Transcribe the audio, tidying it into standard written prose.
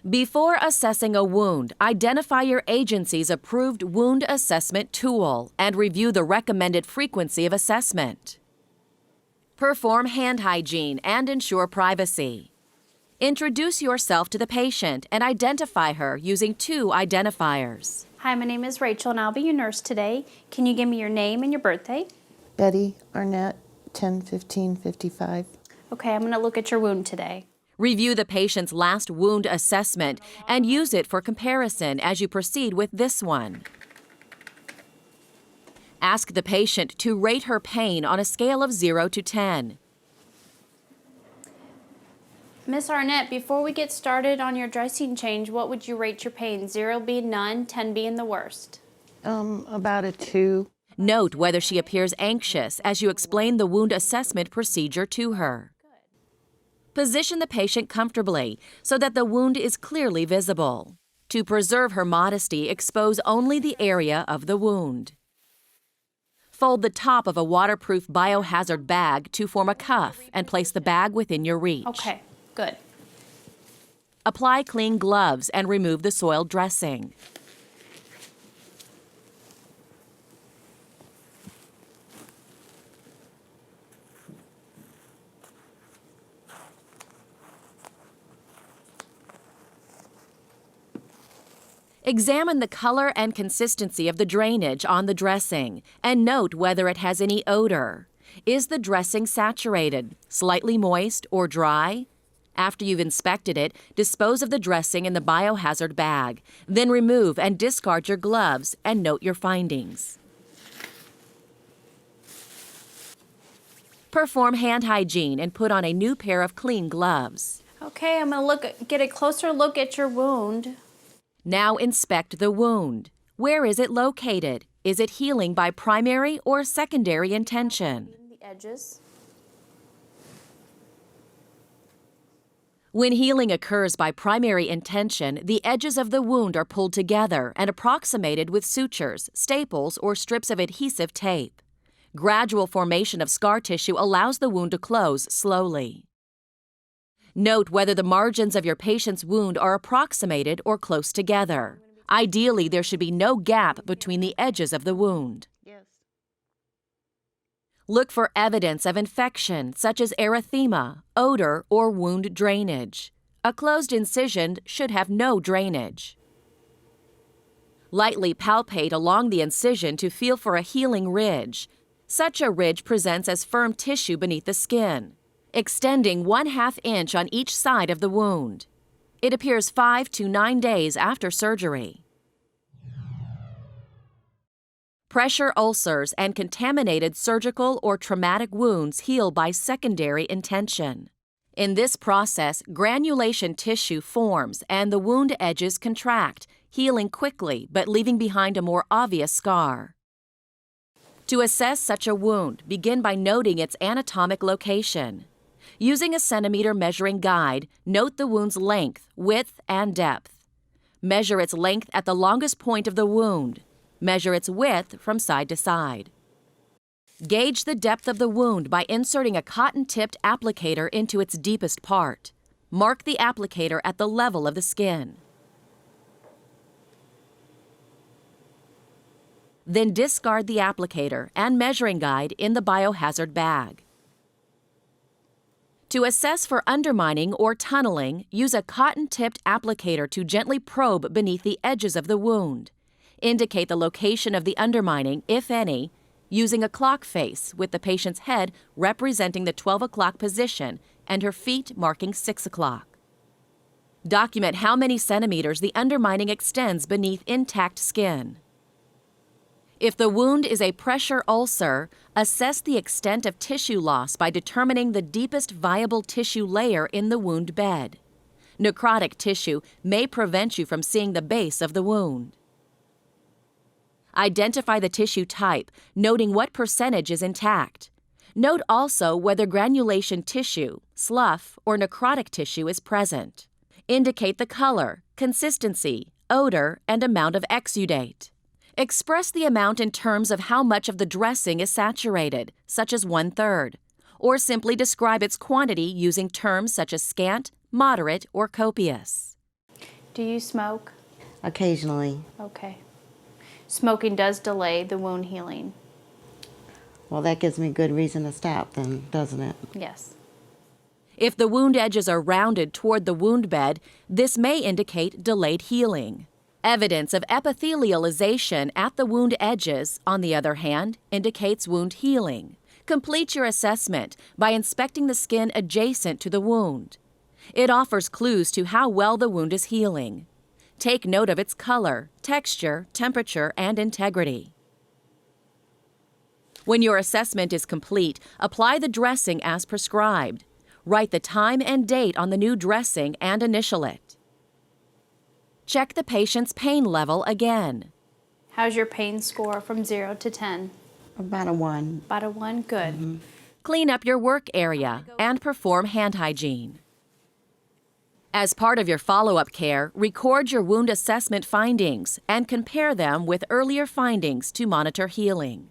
Before assessing a wound, identify your agency's approved wound assessment tool and review the recommended frequency of assessment. Perform hand hygiene and ensure privacy. Introduce yourself to the patient and identify her using 2 identifiers. Hi, my name is Rachel and I'll be your nurse today. Can you give me your name and your birthday? Betty Arnett, 10/15/55. Okay, I'm going to look at your wound today. Review the patient's last wound assessment and use it for comparison as you proceed with this one. Ask the patient to rate her pain on a scale of 0 to 10. Miss Arnett, before we get started on your dressing change, what would you rate your pain? 0 being none, 10 being the worst. About a 2. Note whether she appears anxious as you explain the wound assessment procedure to her. Position the patient comfortably so that the wound is clearly visible. To preserve her modesty, expose only the area of the wound. Fold the top of a waterproof biohazard bag to form a cuff and place the bag within your reach. Okay, good. Apply clean gloves and remove the soiled dressing. Examine the color and consistency of the drainage on the dressing and note whether it has any odor. Is the dressing saturated, slightly moist, or dry? After you've inspected it, dispose of the dressing in the biohazard bag. Then remove and discard your gloves and note your findings. Perform hand hygiene and put on a new pair of clean gloves. Okay, I'm going to get a closer look at your wound. Now inspect the wound. Where is it located? Is it healing by primary or secondary intention? The edges. When healing occurs by primary intention, the edges of the wound are pulled together and approximated with sutures, staples, or strips of adhesive tape. Gradual formation of scar tissue allows the wound to close slowly. Note whether the margins of your patient's wound are approximated or close together. Ideally, there should be no gap between the edges of the wound. Yes. Look for evidence of infection, such as erythema, odor, or wound drainage. A closed incision should have no drainage. Lightly palpate along the incision to feel for a healing ridge. Such a ridge presents as firm tissue beneath the skin, extending 1/2 inch on each side of the wound. It appears 5 to 9 days after surgery. Pressure ulcers and contaminated surgical or traumatic wounds heal by secondary intention. In this process, granulation tissue forms and the wound edges contract, healing quickly but leaving behind a more obvious scar. To assess such a wound, begin by noting its anatomic location. Using a centimeter measuring guide, note the wound's length, width, and depth. Measure its length at the longest point of the wound. Measure its width from side to side. Gauge the depth of the wound by inserting a cotton-tipped applicator into its deepest part. Mark the applicator at the level of the skin. Then discard the applicator and measuring guide in the biohazard bag. To assess for undermining or tunneling, use a cotton-tipped applicator to gently probe beneath the edges of the wound. Indicate the location of the undermining, if any, using a clock face with the patient's head representing the 12 o'clock position and her feet marking 6 o'clock. Document how many centimeters the undermining extends beneath intact skin. If the wound is a pressure ulcer, assess the extent of tissue loss by determining the deepest viable tissue layer in the wound bed. Necrotic tissue may prevent you from seeing the base of the wound. Identify the tissue type, noting what percentage is intact. Note also whether granulation tissue, slough, or necrotic tissue is present. Indicate the color, consistency, odor, and amount of exudate. Express the amount in terms of how much of the dressing is saturated, such as 1/3, or simply describe its quantity using terms such as scant, moderate, or copious. Do you smoke? Occasionally. Okay. Smoking does delay the wound healing. Well, that gives me good reason to stop then, doesn't it? Yes. If the wound edges are rounded toward the wound bed, this may indicate delayed healing. Evidence of epithelialization at the wound edges, on the other hand, indicates wound healing. Complete your assessment by inspecting the skin adjacent to the wound. It offers clues to how well the wound is healing. Take note of its color, texture, temperature, and integrity. When your assessment is complete, apply the dressing as prescribed. Write the time and date on the new dressing and initial it. Check the patient's pain level again. How's your pain score from 0 to 10? About a 1. About a 1? Good. Clean up your work area and perform hand hygiene. As part of your follow-up care, record your wound assessment findings and compare them with earlier findings to monitor healing.